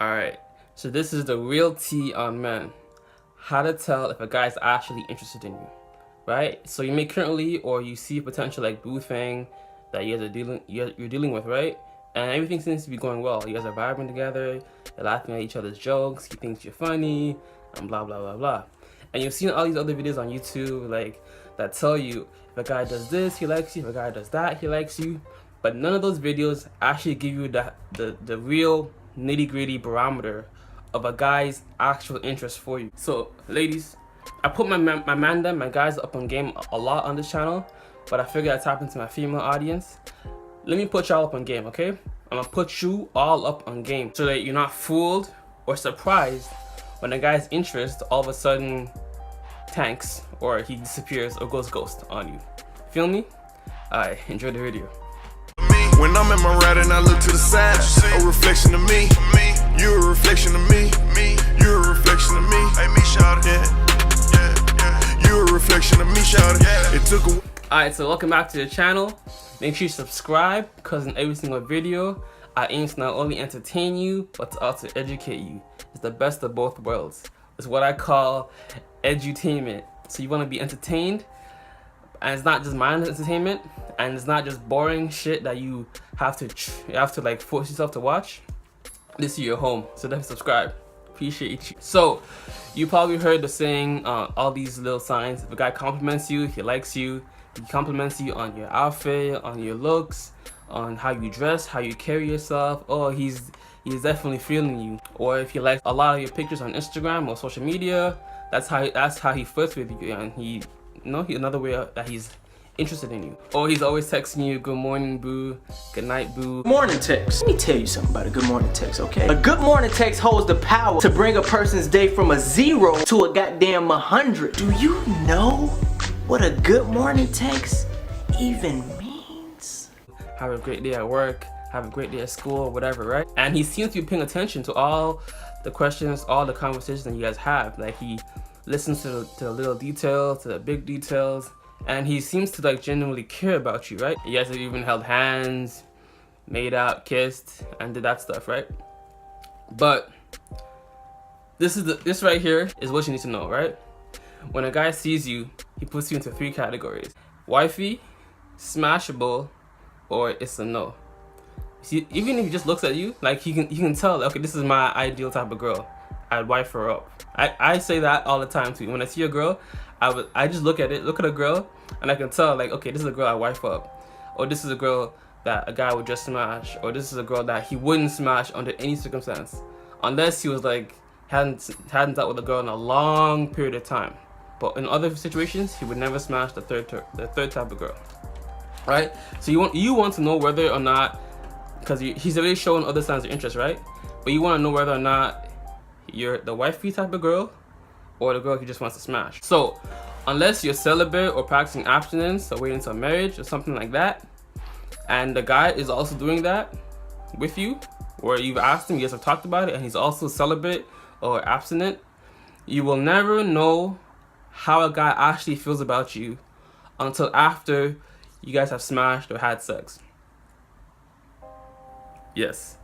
Alright, so this is the real tea on men. How to tell if a guy's actually interested in you, right? So you may currently, or you see potential like boo thing that you guys are you're dealing with, right? And everything seems to be going well. You guys are vibing together, you're laughing at each other's jokes, he thinks you're funny, and blah blah blah blah. And you've seen all these other videos on YouTube like that tell you if a guy does this, he likes you, if a guy does that, he likes you. But none of those videos actually give you the real nitty-gritty barometer of a guy's actual interest for you. So ladies, I put my guys up on game a lot on this channel, but I figured I'd tap into my female audience. Let me put y'all up on game, okay? I'm gonna put you all up on game so that you're not fooled or surprised when a guy's interest all of a sudden tanks or he disappears or goes ghost on you. Feel me? Alright, enjoy the video. When I'm in my ride and I look to the side, a reflection of me. You're a reflection of me. You're a reflection of me. Hey, me, shout it. Yeah. You're a reflection of me, shout it. It took a... Alright, so welcome back to the channel. Make sure you subscribe because in every single video, I aim to not only entertain you, but to also educate you. It's the best of both worlds. It's what I call edutainment. So you want to be entertained, and it's not just mind entertainment, and it's not just boring shit that you have to like force yourself to watch. This is your home, so definitely subscribe. Appreciate you. So you probably heard the saying, all these little signs. If a guy compliments you, he likes you. He compliments you on your outfit, on your looks, on how you dress, how you carry yourself. Oh, he's definitely feeling you. Or if he likes a lot of your pictures on Instagram or social media, that's how he flirts with you, and he another way that he's interested in you. Or he's always texting you, good morning boo, good night boo. Morning text. Let me tell you something about a good morning text, okay? A good morning text holds the power to bring a person's day from a 0 to a goddamn 100. Do you know what a good morning text even means? Have a great day at work, have a great day at school, whatever, right? And he seems to be paying attention to all the questions, all the conversations that you guys have. Like he listens to the little details, to the big details, and he seems to like genuinely care about you, right? You guys have even held hands, made out, kissed, and did that stuff, right? But this right here is what you need to know, right? When a guy sees you, he puts you into 3 categories: wifey, smashable, or it's a no. See, even if he just looks at you, like he can tell, okay, this is my ideal type of girl. I'd wife her up. I say that all the time too. When I see a girl, I just look at a girl, and I can tell, like, okay, this is a girl I wife up, or this is a girl that a guy would just smash, or this is a girl that he wouldn't smash under any circumstance, unless he was like hadn't dealt with a girl in a long period of time. But in other situations, he would never smash the third type of girl, right? So you want to know whether or not, because he's already showing other signs of interest, right? But you want to know whether or not you're the wifey type of girl or the girl he just wants to smash. So unless you're celibate or practicing abstinence or waiting until marriage or something like that, and the guy is also doing that with you, or you've asked him, you guys have talked about it, and he's also celibate or abstinent, you will never know how a guy actually feels about you until after you guys have smashed or had sex. Yes,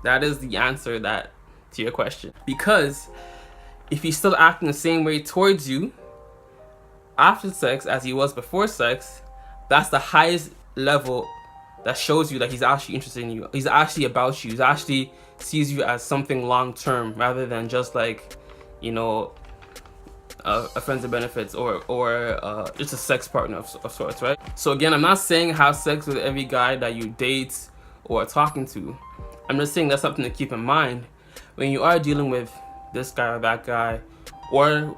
that is the answer to your question. Because if he's still acting the same way towards you after sex as he was before sex, that's the highest level that shows you that he's actually interested in you. He's actually about you. He actually sees you as something long term rather than just like, you know, a friends of benefits or just a sex partner of sorts, right? So again, I'm not saying have sex with every guy that you date or are talking to. I'm just saying that's something to keep in mind when you are dealing with this guy or that guy, or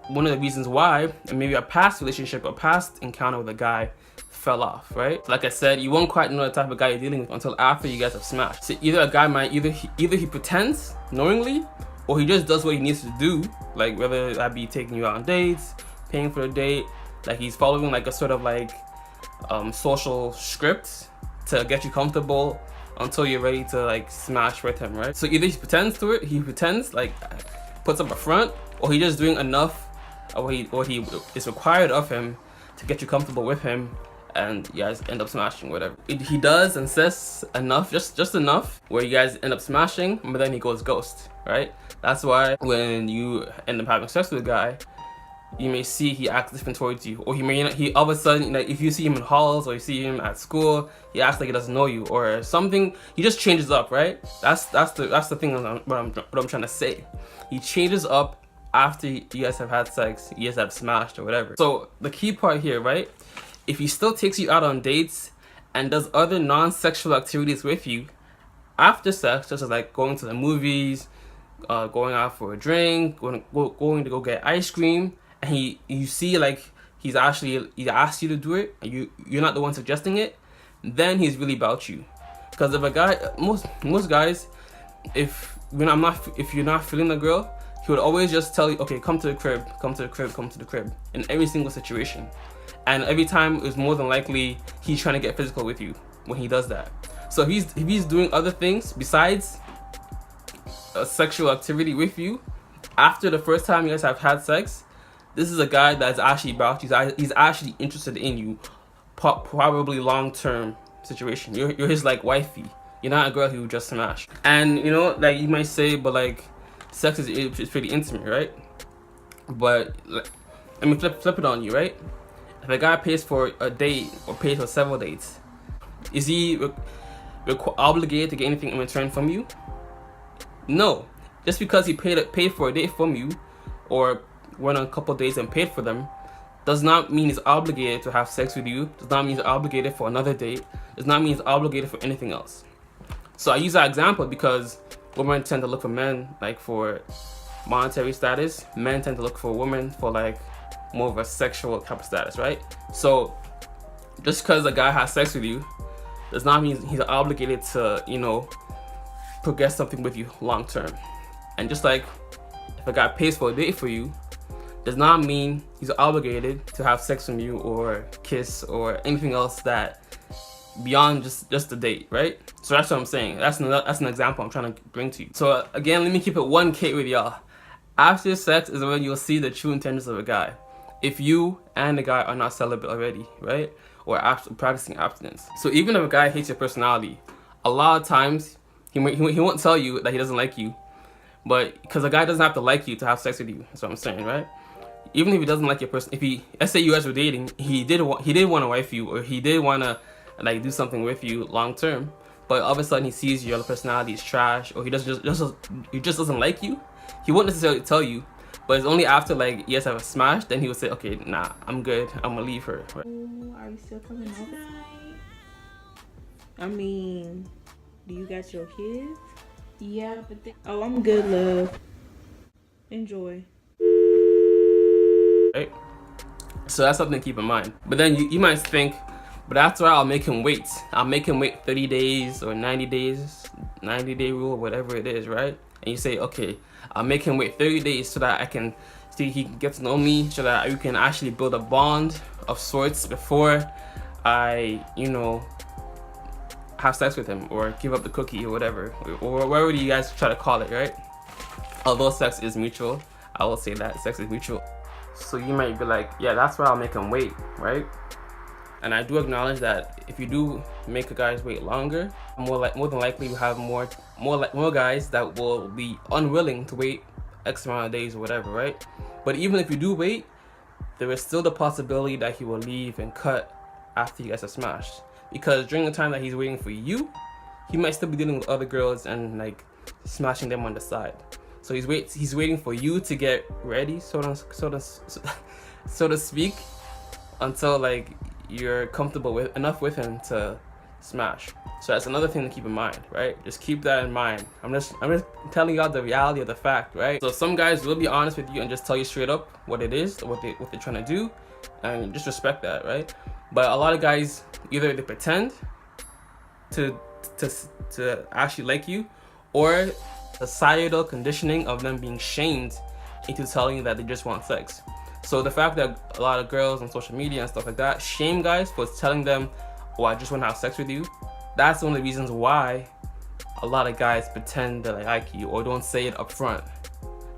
one of the reasons why, and maybe a past relationship or past encounter with a guy fell off, right? Like I said, you won't quite know the type of guy you're dealing with until after you guys have smashed. So either a guy might either he pretends knowingly, or he just does what he needs to do, like whether that be taking you out on dates, paying for a date, like he's following like a sort of like social script to get you comfortable until you're ready to like smash with him, right? So either he pretends like puts up a front, or he just doing enough, or he is required of him to get you comfortable with him, and you guys end up smashing, whatever. He does and says enough, just enough where you guys end up smashing, but then he goes ghost, right? That's why when you end up having sex with a guy, you may see he acts different towards you, or he may not, he all of a sudden, like, if you see him in halls or you see him at school, he acts like he doesn't know you or something. He just changes up, right? That's the thing what I'm trying to say. He changes up after you guys have had sex, you guys have smashed or whatever. So the key part here, right? If he still takes you out on dates and does other non-sexual activities with you after sex, such as like going to the movies, going out for a drink, going to go get ice cream, and you see like he asked you to do it and you're not the one suggesting it, then he's really about you. Because if a guy, most guys, if you're not feeling the girl, he would always just tell you, okay, come to the crib, come to the crib, come to the crib, in every single situation. And every time it's more than likely he's trying to get physical with you when he does that. So if he's doing other things besides a sexual activity with you after the first time you guys have had sex, this is a guy that's actually about you. He's actually interested in you, probably long-term situation. You're his like wifey. You're not a girl who just smashed. And you know, like you might say, but like sex is pretty intimate, right? But like, let me flip it on you, right? If a guy pays for a date or pays for several dates, is he obligated to get anything in return from you? No. Just because he paid for a date from you, or went on a couple dates and paid for them, does not mean he's obligated to have sex with you. Does not mean he's obligated for another date. Does not mean he's obligated for anything else. So I use that example because women tend to look for men like for monetary status. Men tend to look for women for like more of a sexual type of status, right? So just because a guy has sex with you does not mean he's obligated to, you know, progress something with you long term. And just like if a guy pays for a date for you, does not mean he's obligated to have sex with you or kiss or anything else that beyond just the date, right? So that's what I'm saying. That's an example I'm trying to bring to you. So again, let me keep it 1K with y'all. After sex is when you'll see the true intentions of a guy. If you and the guy are not celibate already, right? Or practicing abstinence. So even if a guy hates your personality, a lot of times he won't tell you that he doesn't like you, but because a guy doesn't have to like you to have sex with you. That's what I'm saying, right? Even if he doesn't like your person, let's say you guys were dating, he did want to wife you, or he did want to like do something with you long term, but all of a sudden he sees your personality is trash, or he just doesn't like you, he won't necessarily tell you, but it's only after like you guys have a smash, then he would say, okay, nah, I'm good, I'm gonna leave her. Ooh, are you still coming over? I mean, do you got your kids? Yeah, but oh, I'm good, love. Enjoy. Right? So that's something to keep in mind. But then you might think, but after all, I'll make him wait. I'll make him wait 30 days or 90 days, 90-day rule, whatever it is, right? And you say, okay, I'll make him wait 30 days so that I can see he can get to know me, so that we can actually build a bond of sorts before I, you know, have sex with him or give up the cookie or whatever, or whatever you guys try to call it, right? Although sex is mutual, I will say that sex is mutual. So you might be like, yeah, that's why I'll make him wait, right? And I do acknowledge that if you do make a guys wait longer, more than likely we have more guys that will be unwilling to wait X amount of days or whatever, right? But even if you do wait, there is still the possibility that he will leave and cut after you guys are smashed. Because during the time that he's waiting for you, he might still be dealing with other girls and like smashing them on the side. So he's waiting for you to get ready, so to speak, until like you're comfortable enough with him to smash. So that's another thing to keep in mind, right? Just keep that in mind. I'm just telling y'all the reality of the fact, right? So some guys will be honest with you and just tell you straight up what it is, what they're trying to do, and just respect that, right? But a lot of guys, either they pretend to actually like you, or societal conditioning of them being shamed into telling you that they just want sex. So the fact that a lot of girls on social media and stuff like that shame guys for telling them, oh, I just want to have sex with you, that's one of the reasons why a lot of guys pretend that they like you or don't say it up front.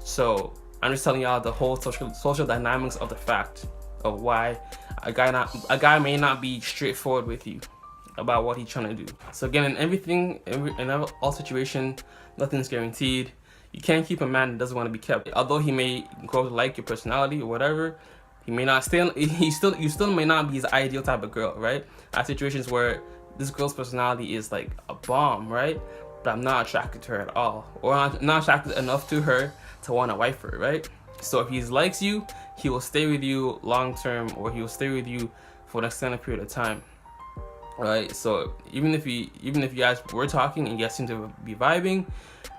So I'm just telling y'all the whole social dynamics of the fact of why a guy may not be straightforward with you about what he's trying to do. So again, in all situations, nothing's guaranteed. You can't keep a man that doesn't want to be kept. Although he may grow to like your personality or whatever, he may not stay. You still may not be his ideal type of girl, right? I have situations where this girl's personality is like a bomb, right? But I'm not attracted to her at all, or I'm not attracted enough to her to want to wife her, right? So if he likes you, he will stay with you long term, or he will stay with you for an extended period of time, right? So even if you guys were talking and you guys seem to be vibing,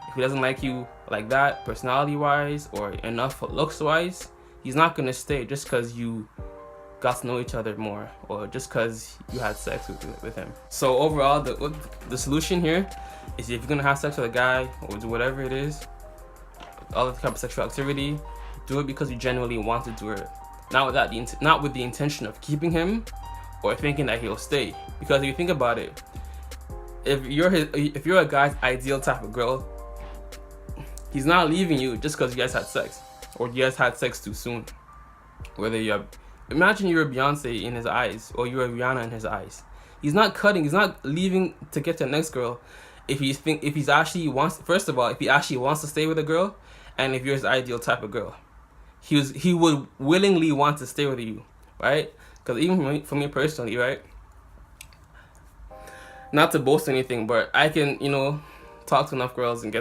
if he doesn't like you like that, personality wise or enough looks wise, he's not gonna stay just because you got to know each other more, or just because you had sex with him. So overall, the solution here is, if you're gonna have sex with a guy or do whatever it is, all the type of sexual activity, do it because you genuinely want to do it, not with the intention of keeping him or thinking that he'll stay. Because if you think about it, if you're a guy's ideal type of girl, he's not leaving you just because you guys had sex, or you guys had sex too soon. Imagine you're a Beyonce in his eyes, or you're a Rihanna in his eyes. He's not leaving to get to the next girl if he actually wants to stay with a girl, and if you're his ideal type of girl. He would willingly want to stay with you, right? Because even for me personally, right? Not to boast anything, but I can, talk to enough girls and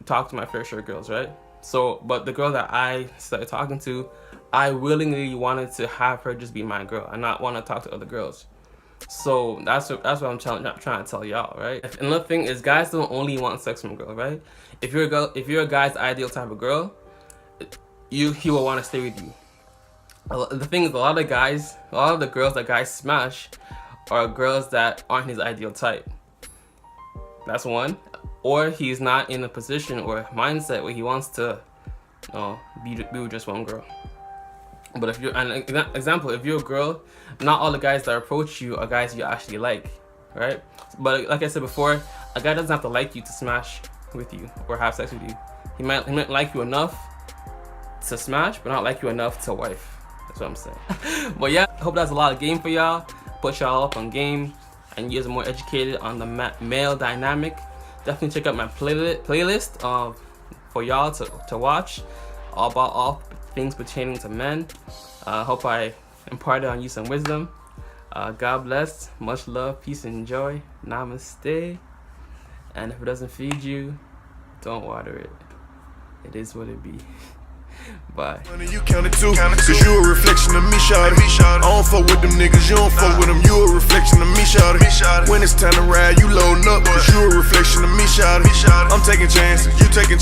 talk to my fair share of girls, right? So, but the girl that I started talking to, I willingly wanted to have her just be my girl and not want to talk to other girls. So that's what I'm trying to tell y'all, right? Another thing is, guys don't only want sex from a girl, right? If you're a guy's ideal type of girl, he will want to stay with you. The thing is, a lot of the girls that guys smash are girls that aren't his ideal type. That's one. Or he's not in a position or mindset where he wants to be with just one girl. But if you're an example, if you're a girl, not all the guys that approach you are guys you actually like, right? But like I said before, a guy doesn't have to like you to smash with you or have sex with you. He might like you enough to smash, but not like you enough to wife. That's what I'm saying. But yeah, I hope that's a lot of game for y'all. Put y'all up on game, and you guys are more educated on the male dynamic. Definitely check out my playlist for y'all to watch, all about all things pertaining to men. Hope I imparted on you some wisdom. God bless, much love, peace and joy. Namaste. And if it doesn't feed you, don't water it. It is what it be. Bye. You counted too, cause you a reflection of me, shawty. I don't fuck with them niggas, you don't fuck with them. You a reflection of me, shawty. When it's time to ride, you loading up, cause you a reflection of me, shawty. I'm taking chances, you taking chances.